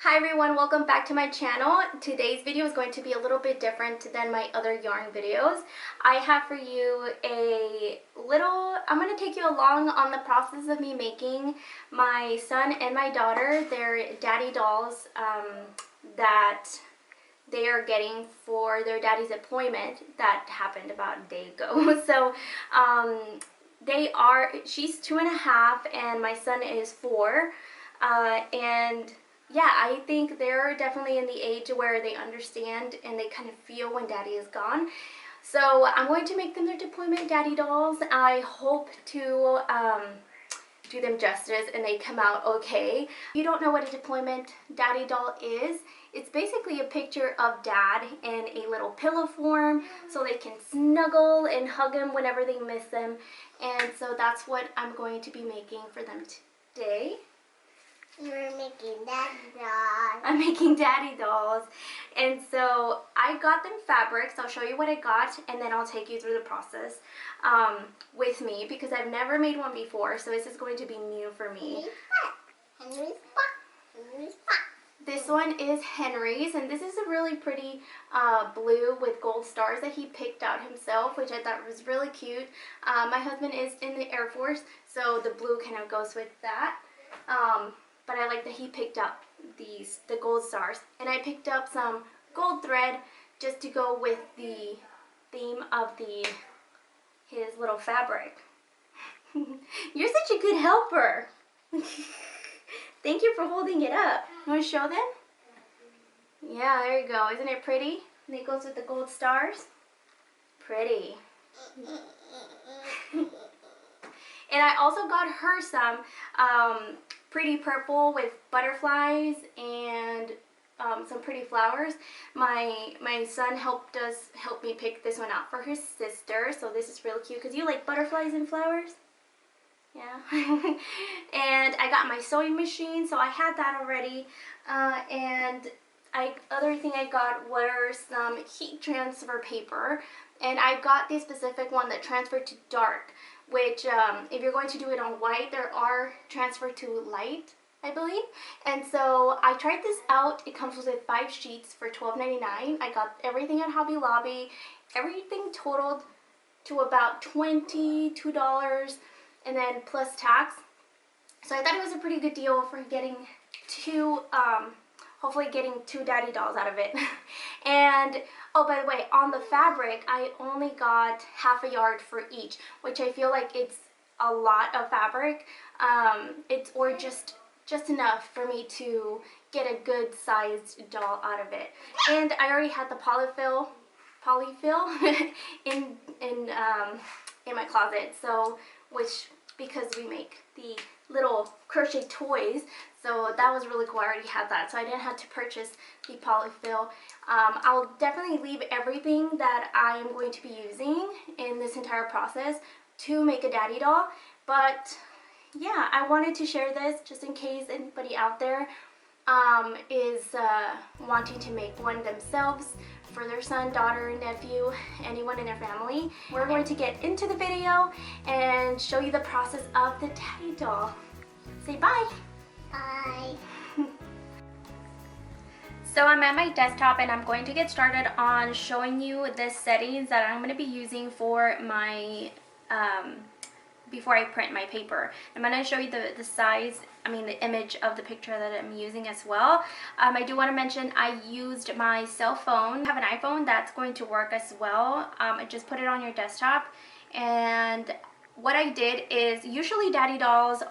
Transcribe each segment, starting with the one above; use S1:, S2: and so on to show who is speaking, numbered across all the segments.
S1: Hi everyone, welcome back to my channel. Today's video is going to be a little bit different than my other yarn videos. I have for you I'm going to take you along on the process of me making my son and my daughter their daddy dolls that they are getting for their daddy's appointment that happened about a day ago. So she's 2.5 and my son is 4, and yeah, I think they're definitely in the age where they understand and they kind of feel when daddy is gone. So I'm going to make them their deployment daddy dolls. I hope to do them justice and they come out okay. If you don't know what a deployment daddy doll is, it's basically a picture of dad in a little pillow form so they can snuggle and hug him whenever they miss him. And so that's what I'm going to be making for them today.
S2: You're making daddy dolls.
S1: I'm making daddy dolls. And so I got them fabrics. I'll show you what I got and then I'll take you through the process with me because I've never made one before. So this is going to be new for me.
S2: Henry's spot.
S1: This one is Henry's, and this is a really pretty blue with gold stars that he picked out himself, which I thought was really cute. My husband is in the Air Force, so the blue kind of goes with that. But I like that he picked up the gold stars. And I picked up some gold thread just to go with the theme of his little fabric. You're such a good helper. Thank you for holding it up. You want to show them? Yeah, there you go. Isn't it pretty? And it goes with the gold stars. Pretty. And I also got her some pretty purple with butterflies and some pretty flowers. My son helped me pick this one out for his sister, so this is really cute because you like butterflies and flowers. Yeah. And I got my sewing machine, so I had that already. And other thing I got were some heat transfer paper, and I got the specific one that transferred to dark, which if you're going to do it on white, there are transfer to light, I believe. And so I tried this out. It comes with 5 sheets for $12.99. I got everything at Hobby Lobby. Everything totaled to about $22 and then plus tax. So I thought it was a pretty good deal for getting hopefully getting 2 daddy dolls out of it. And oh, by the way, on the fabric, I only got half a yard for each, which I feel like it's a lot of fabric. Or just enough for me to get a good sized doll out of it. And I already had the Poly-fil in my closet, so because we make the little crochet toys, so that was really cool. I already had that, so I didn't have to purchase the Poly-fil. I'll definitely leave everything that I am going to be using in this entire process to make a daddy doll. But yeah, I wanted to share this just in case anybody out there is wanting to make one themselves for their son, daughter, nephew, anyone in their family. We're going to get into the video and show you the process of the daddy doll. Say bye.
S2: Bye.
S1: So I'm at my desktop and I'm going to get started on showing you the settings that I'm going to be using for my before I print my paper. I'm going to show you the size, the image of the picture that I'm using as well. I do want to mention I used my cell phone. I have an iPhone that's going to work as well. I just put it on your desktop, and what I did is usually daddy dolls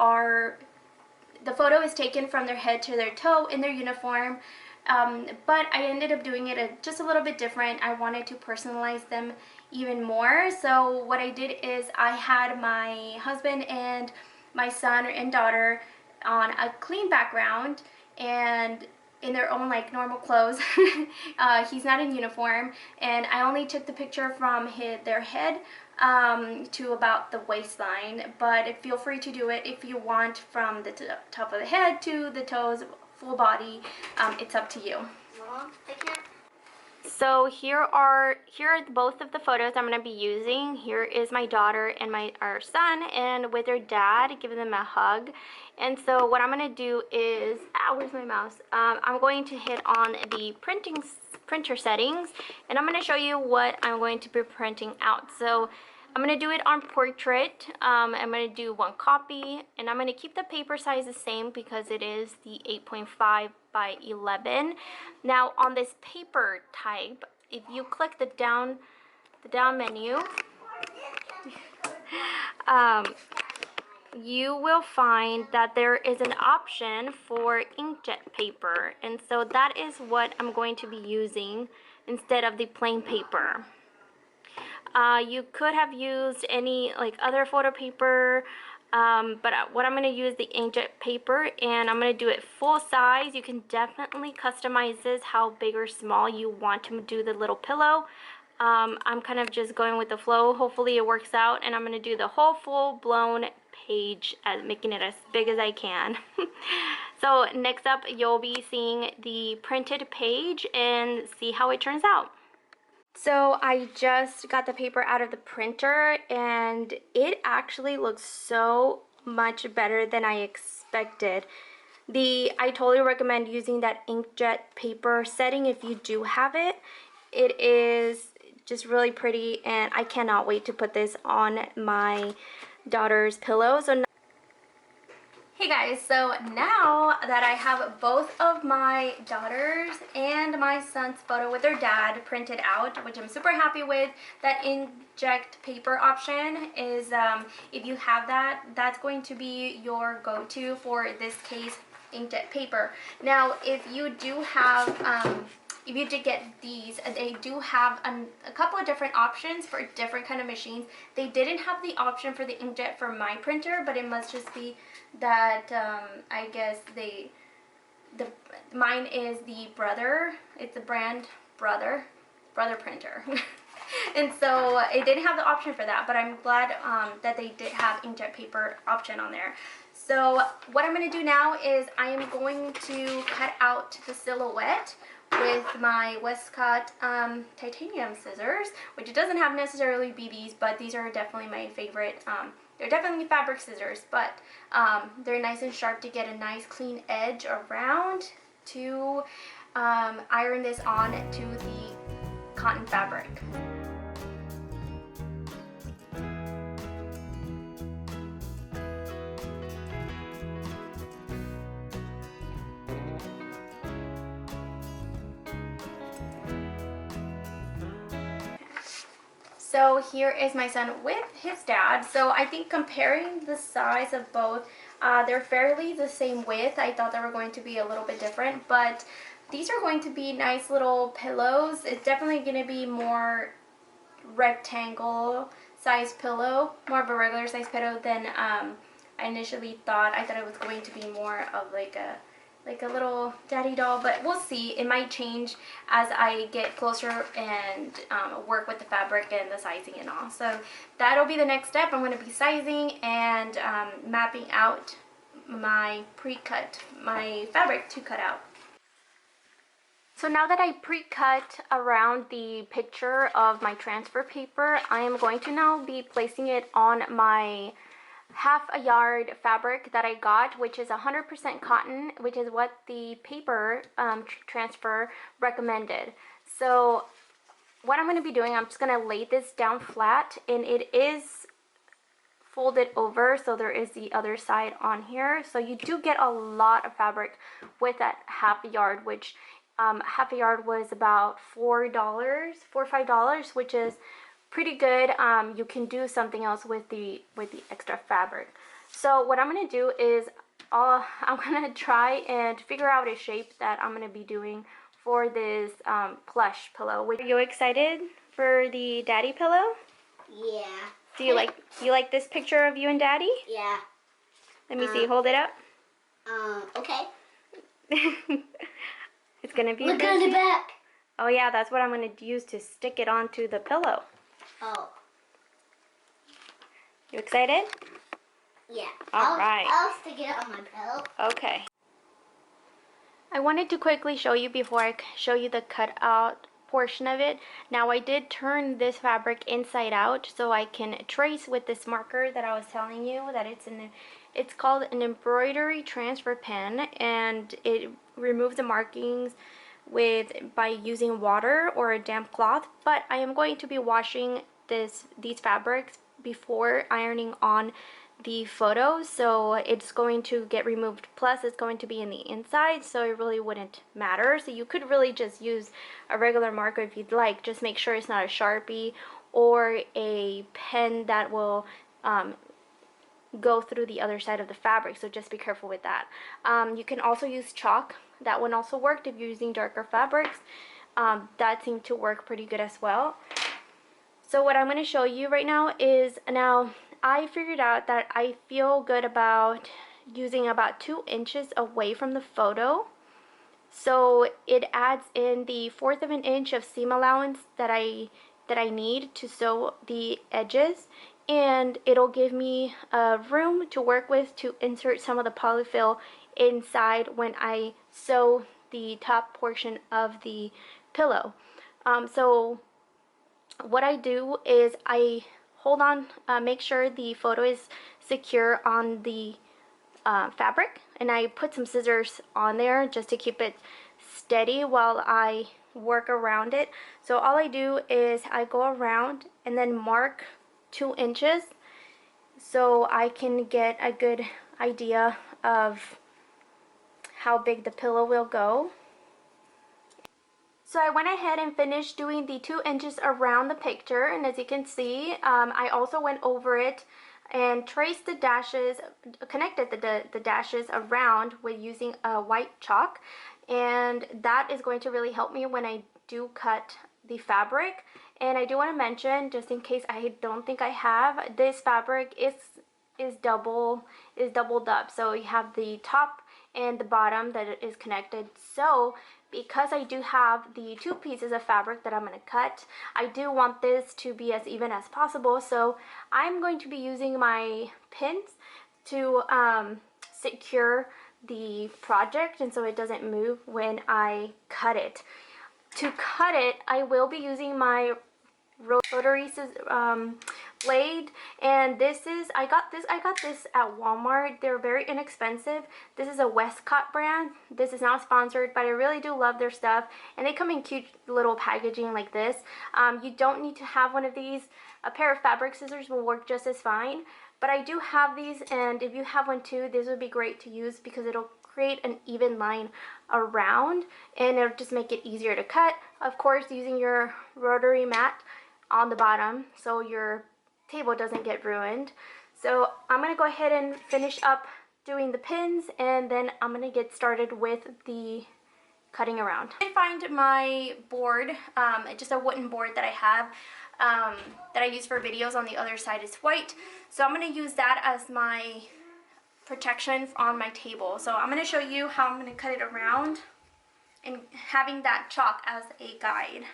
S1: the photo is taken from their head to their toe in their uniform. But I ended up doing it just a little bit different. I wanted to personalize them even more. So what I did is I had my husband and my son and daughter on a clean background and in their own like normal clothes. He's not in uniform, and I only took the picture from their head to about the waistline, but feel free to do it if you want from the top of the head to the toes, full body. It's up to you.
S2: Mom, I can't.
S1: So here are both of the photos I'm going to be using. Here is my daughter and our son, and with their dad, giving them a hug. And so what I'm going to do is, where's my mouse? I'm going to hit on the printer settings, and I'm going to show you what I'm going to be printing out. So I'm going to do it on portrait. I'm going to do 1 copy, and I'm going to keep the paper size the same because it is the 8.5 by 11. Now on this paper type, if you click the down menu, you will find that there is an option for inkjet paper, and so that is what I'm going to be using instead of the plain paper. You could have used any like other photo paper, but what I'm going to use the inkjet paper, and I'm going to do it full size. You can definitely customize this how big or small you want to do the little pillow. I'm kind of just going with the flow. Hopefully it works out, and I'm going to do the whole full-blown page, making it as big as I can. So next up, you'll be seeing the printed page and see how it turns out. So I just got the paper out of the printer, and it actually looks so much better than I expected. I totally recommend using that inkjet paper setting if you do have it. It is just really pretty, and I cannot wait to put this on my daughter's pillow. Hey guys, so now that I have both of my daughters and my son's photo with their dad printed out, which I'm super happy with, that inkjet paper option is, if you have that, that's going to be your go-to for this case, inkjet paper. Now, if you do have, if you did get these, they do have a couple of different options for different kind of machines. They didn't have the option for the inkjet for my printer, but it must just be that I guess mine is the Brother. It's the brand Brother printer. And so it didn't have the option for that, but I'm glad that they did have inkjet paper option on there. So what I'm going to do now is I am going to cut out the silhouette with my Westcott titanium scissors, which it doesn't have necessarily BBs, but these are definitely my favorite. They're definitely fabric scissors, but they're nice and sharp to get a nice clean edge around to iron this on to the cotton fabric. So here is my son with his dad. So I think comparing the size of both, they're fairly the same width. I thought they were going to be a little bit different, but these are going to be nice little pillows. It's definitely going to be more rectangle size pillow, more of a regular size pillow than I initially thought. I thought it was going to be more of like a little daddy doll, but we'll see. It might change as I get closer and work with the fabric and the sizing and all. So that'll be the next step. I'm going to be sizing and mapping out my my fabric to cut out. So now that I pre-cut around the picture of my transfer paper, I am going to now be placing it on my half a yard fabric that I got, which is 100% cotton, which is what the paper transfer recommended. So what I'm going to be doing, I'm just going to lay this down flat, and it is folded over, so there is the other side on here. So you do get a lot of fabric with that half a yard, which half a yard was about $4 or $5, which is pretty good. You can do something else with the extra fabric. So what I'm going to do is I'm going to try and figure out a shape that I'm going to be doing for this plush pillow. Are you excited for the daddy pillow?
S2: Yeah.
S1: Do you like this picture of you and daddy?
S2: Yeah.
S1: Let me see. Hold it up.
S2: Okay.
S1: It's going to be
S2: Look on the back.
S1: Oh yeah, that's what I'm going to use to stick it onto the pillow.
S2: Oh.
S1: You excited?
S2: Yeah.
S1: All right.
S2: I'll stick it on my pillow.
S1: Okay. I wanted to quickly show you before I show you the cutout portion of it. Now I did turn this fabric inside out so I can trace with this marker that I was telling you that it's called an embroidery transfer pen, and it removes the markings by using water or a damp cloth. But I am going to be washing these fabrics before ironing on the photos, so it's going to get removed, plus it's going to be in the inside, so it really wouldn't matter. So you could really just use a regular marker if you'd like. Just make sure it's not a Sharpie or a pen that will go through the other side of the fabric, so just be careful with that. You can also use chalk. That one also worked if you're using darker fabrics. That seemed to work pretty good as well. So what I'm going to show you right now is, now I figured out that I feel good about using about 2 inches away from the photo. So it adds in the 1/4 of an inch of seam allowance that I need to sew the edges, and it'll give me room to work with to insert some of the polyfill inside when I sew the top portion of the pillow. So what I do is I hold on, make sure the photo is secure on the fabric, and I put some scissors on there just to keep it steady while I work around it. So all I do is I go around and then mark 2 inches so I can get a good idea of how big the pillow will go. So I went ahead and finished doing the 2 inches around the picture, and as you can see, I also went over it and traced the dashes, connected the dashes around with using a white chalk, and that is going to really help me when I do cut the fabric. And I do want to mention, just in case I don't think I have, this fabric is doubled up, so you have the top and the bottom that is connected. So because I do have the 2 pieces of fabric that I'm going to cut, I do want this to be as even as possible. So I'm going to be using my pins to secure the project, and so it doesn't move when I cut it. To cut it, I will be using my rotary blade, and I got this at Walmart. They're very inexpensive. This is a Westcott brand. This is not sponsored, but I really do love their stuff, and they come in cute little packaging like this. You don't need to have one of these. A pair of fabric scissors will work just as fine, but I do have these, and if you have one too, this would be great to use because it'll create an even line around, and it'll just make it easier to cut. Of course, using your rotary mat on the bottom so your table doesn't get ruined. So I'm going to go ahead and finish up doing the pins, and then I'm going to get started with the cutting around. I find my board, just a wooden board that I have that I use for videos. On the other side is white, so I'm going to use that as my protection on my table. So I'm going to show you how I'm going to cut it around, and having that chalk as a guide.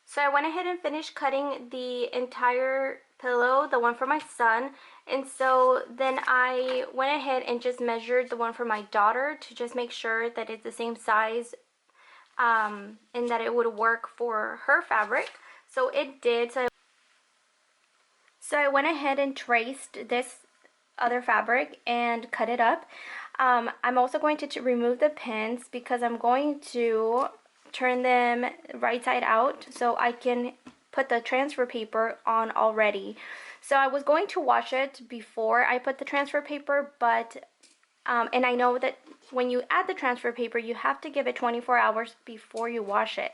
S1: So I went ahead and finished cutting the entire pillow, the one for my son, and so then I went ahead and just measured the one for my daughter to just make sure that it's the same size and that it would work for her fabric. So it did. So I went ahead and traced this other fabric and cut it up. I'm also going to remove the pins because I'm going to turn them right side out so I can put the transfer paper on already. So I was going to wash it before I put the transfer paper, but and I know that when you add the transfer paper, you have to give it 24 hours before you wash it.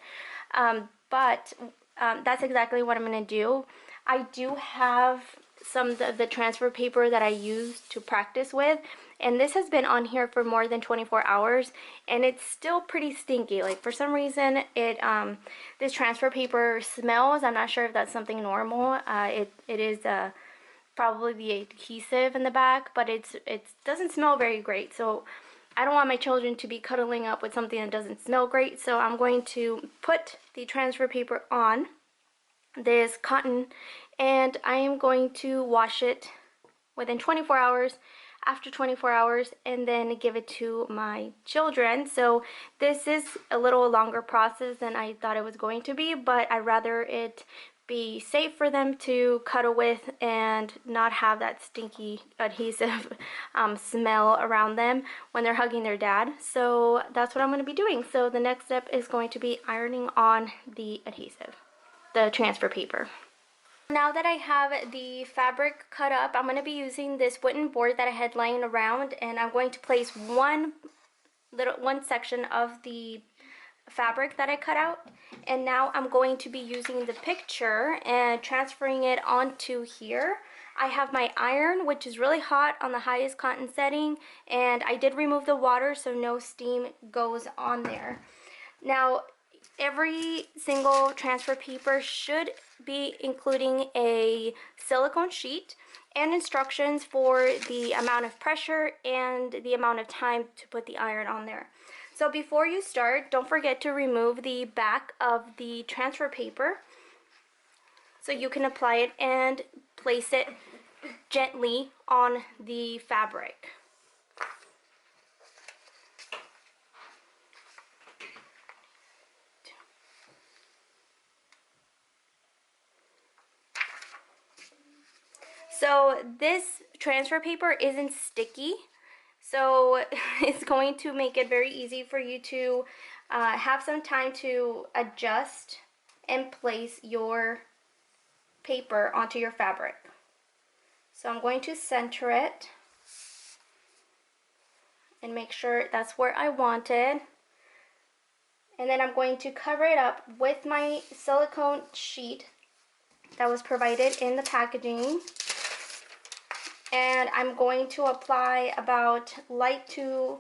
S1: But that's exactly what I'm going to do. I do have some of the transfer paper that I use to practice with, and this has been on here for more than 24 hours, and it's still pretty stinky. Like, for some reason, this transfer paper smells. I'm not sure if that's something normal. It is probably the adhesive in the back, but it doesn't smell very great. So I don't want my children to be cuddling up with something that doesn't smell great, so I'm going to put the transfer paper on this cotton, and I am going to wash it within 24 hours, after 24 hours, and then give it to my children. So this is a little longer process than I thought it was going to be, but I'd rather it be safe for them to cuddle with and not have that stinky adhesive smell around them when they're hugging their dad. So that's what I'm going to be doing. So the next step is going to be ironing on the adhesive, the transfer paper. Now that I have the fabric cut up, I'm going to be using this wooden board that I had laying around, and I'm going to place one section of the fabric that I cut out, and now I'm going to be using the picture and transferring it onto here. I have my iron, which is really hot on the highest cotton setting, and I did remove the water so no steam goes on there. Now, every single transfer paper should be including a silicone sheet and instructions for the amount of pressure and the amount of time to put the iron on there. So before you start, don't forget to remove the back of the transfer paper so you can apply it and place it gently on the fabric. So this transfer paper isn't sticky, so it's going to make it very easy for you to have some time to adjust and place your paper onto your fabric. So I'm going to center it and make sure that's where I want it. And then I'm going to cover it up with my silicone sheet that was provided in the packaging. And I'm going to apply about light to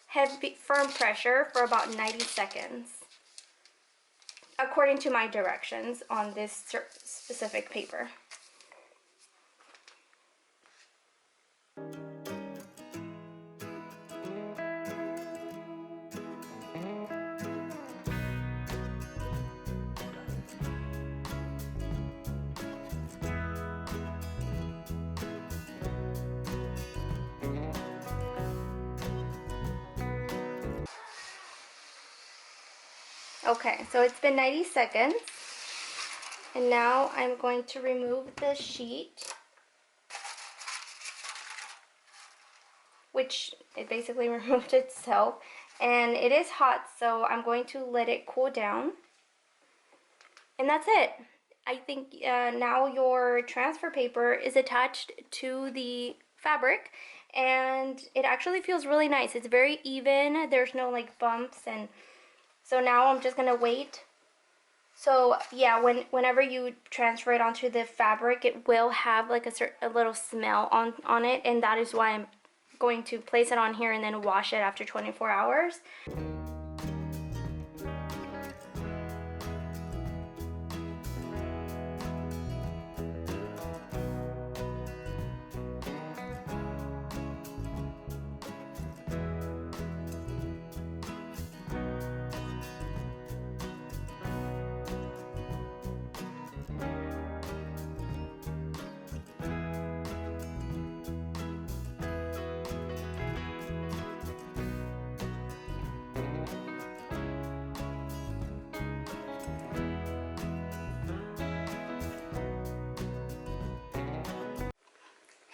S1: heavy firm pressure for about 90 seconds according to my directions on this specific paper. Okay, so it's been 90 seconds, and now I'm going to remove the sheet, which it basically removed itself, and it is hot, so I'm going to let it cool down, and that's it. I think now your transfer paper is attached to the fabric, and it actually feels really nice. It's very even, there's no like bumps, and so now I'm just gonna wait. So yeah, whenever you transfer it onto the fabric, it will have like a little smell on it, and that is why I'm going to place it on here and then wash it after 24 hours.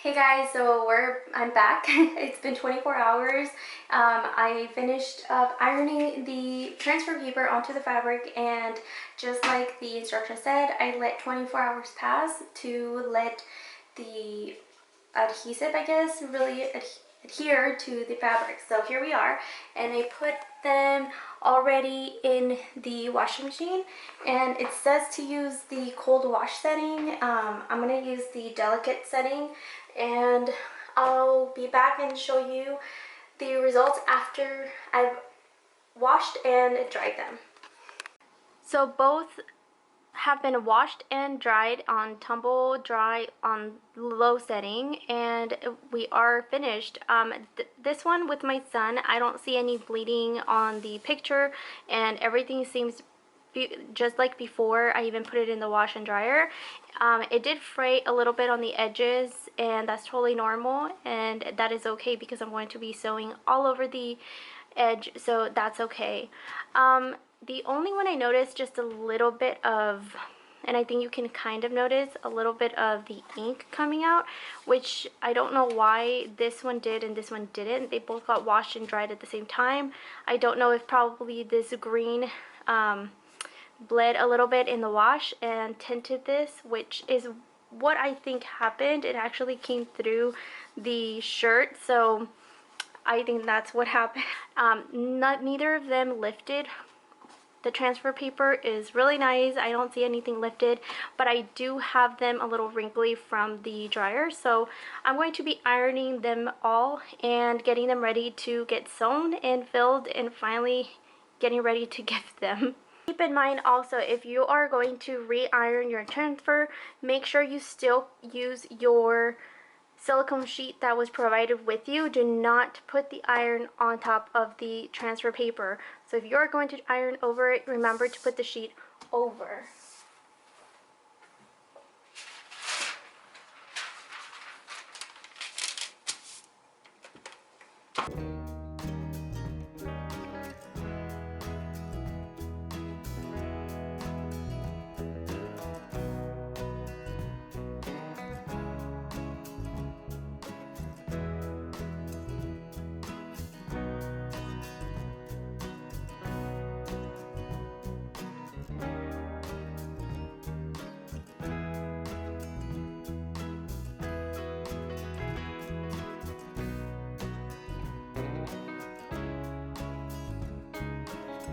S1: Hey guys, so I'm back. It's been 24 hours. I finished up ironing the transfer paper onto the fabric, and just like the instruction said, I let 24 hours pass to let the adhesive, I guess, really adhere to the fabric. So here we are, and I put them already in the washing machine, and it says to use the cold wash setting. I'm going to use the delicate setting, and I'll be back and show you the results after I've washed and dried them. So both have been washed and dried on tumble dry on low setting, and we are finished. This one with my son, I don't see any bleeding on the picture, and everything seems just like before. I even put it in the wash and dryer. It did fray a little bit on the edges, and that's totally normal, and that is okay because I'm going to be sewing all over the edge, so that's okay. The only one I noticed just a little bit of, and I think you can kind of notice a little bit of the ink coming out, which I don't know why this one did and this one didn't. They both got washed and dried at the same time. I don't know if probably this green bled a little bit in the wash and tinted this, which is what I think happened. It actually came through the shirt, so I think that's what happened. Neither of them lifted. The transfer paper is really nice. I don't see anything lifted, but I do have them a little wrinkly from the dryer, so I'm going to be ironing them all and getting them ready to get sewn and filled and finally getting ready to gift them. Keep in mind also, if you are going to re-iron your transfer, make sure you still use your silicone sheet that was provided with you. Do not put the iron on top of the transfer paper. So if you're going to iron over it, remember to put the sheet over.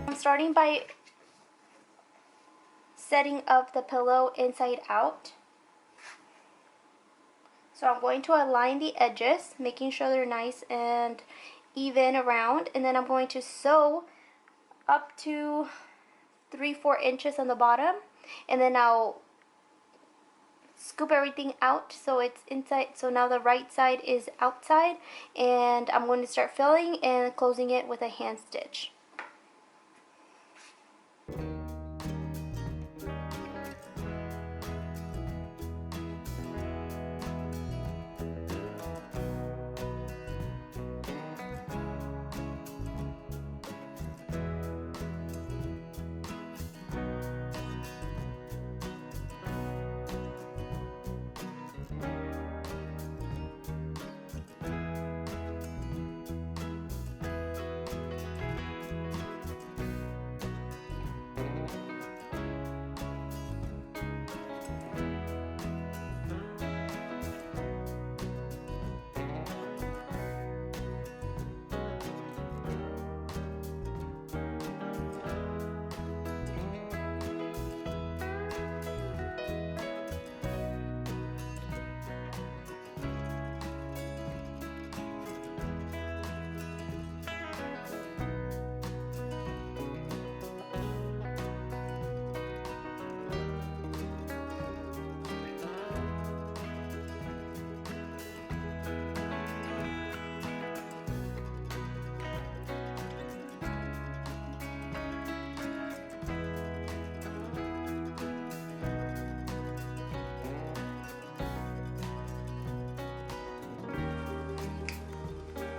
S1: I'm starting by setting up the pillow inside out. So I'm going to align the edges, making sure they're nice and even around, and then I'm going to sew up to 3-4 inches on the bottom, and then I'll scoop everything out so it's inside. So now the right side is outside, and I'm going to start filling and closing it with a hand stitch.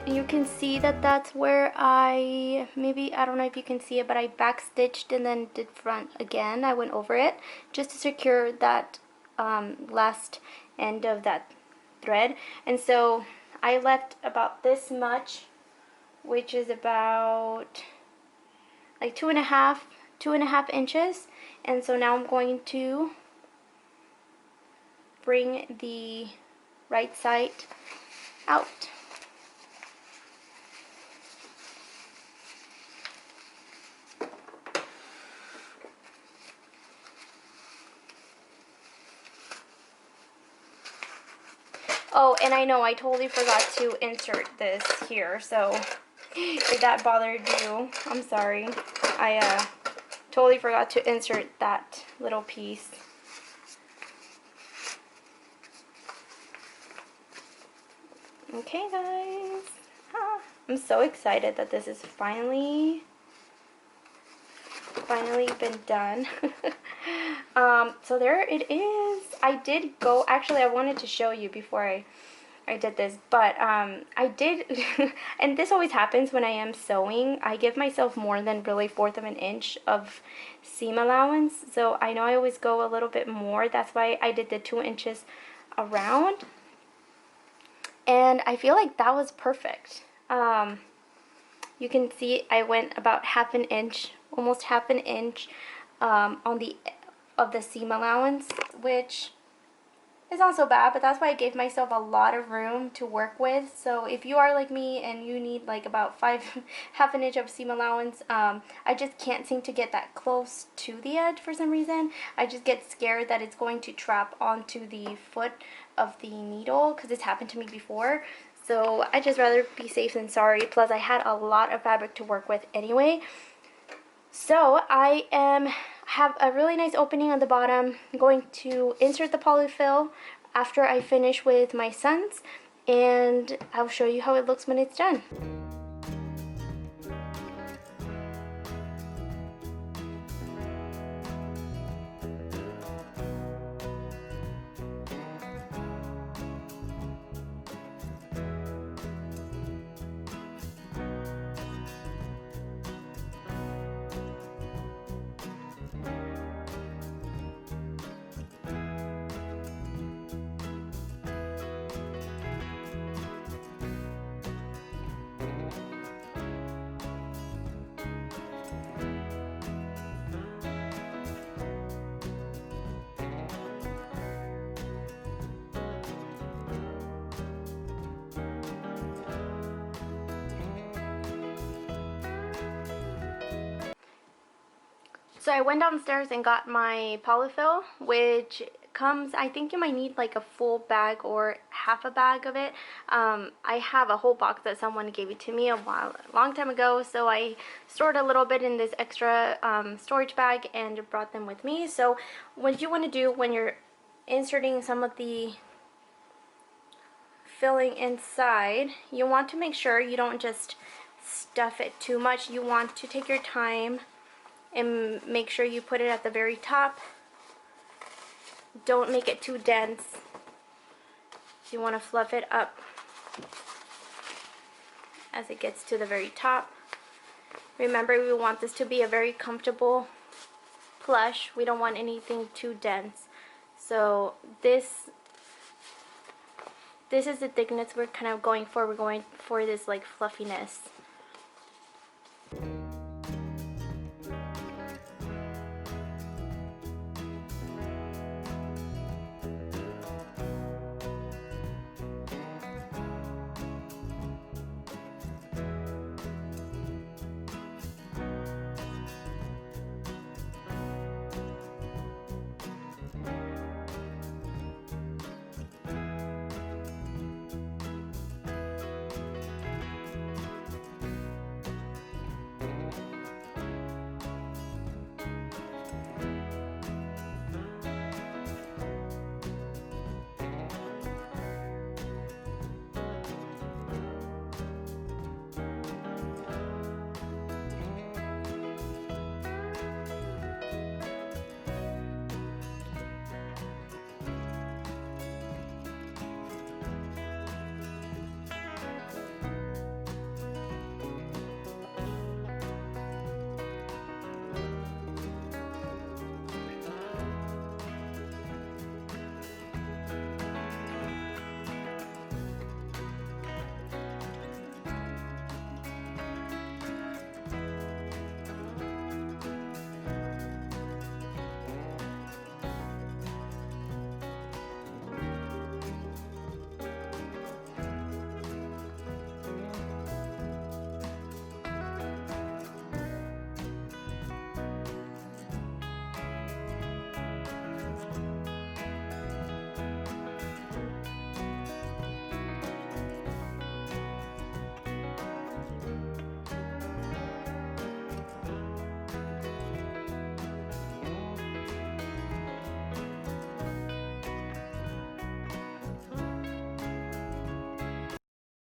S1: You can see that that's where I don't know if you can see it, but I back stitched and then did front again. I went over it just to secure that last end of that thread, and so I left about this much, which is about like two and a half inches. And so now I'm going to bring the right side out. Oh, and I know I totally forgot to insert this here, so if that bothered you, I'm sorry. I Totally forgot to insert that little piece. Okay, guys. I'm so excited that this is finally been done. So there it is. I did go, actually I wanted to show you before I did this, but I did and this always happens when I am sewing. I give myself more than really 1/4 of an inch of seam allowance, so I know I always go a little bit more. That's why I did the 2 inches around, and I feel like that was perfect. You can see I went about 1/2 inch, almost 1/2 inch on the seam allowance, which is not so bad, but that's why I gave myself a lot of room to work with. So if you are like me and you need like about 1/2 inch of seam allowance, I just can't seem to get that close to the edge for some reason. I just get scared that it's going to trap onto the foot of the needle, because it's happened to me before. So I just rather be safe than sorry. Plus I had a lot of fabric to work with anyway. So I have a really nice opening on the bottom. I'm going to insert the polyfill after I finish with my son's, and I'll show you how it looks when it's done. So I went downstairs and got my polyfill, which comes, I think you might need like a full bag or 1/2 a bag of it. I have a whole box that someone gave it to me a long time ago, so I stored a little bit in this extra storage bag and brought them with me. So what you want to do when you're inserting some of the filling inside, you want to make sure you don't just stuff it too much. You want to take your time and make sure you put it at the very top. Don't make it too dense. You want to fluff it up as it gets to the very top. Remember, we want this to be a very comfortable plush. We don't want anything too dense. So this is the thickness we're kind of going for. We're going for this like fluffiness.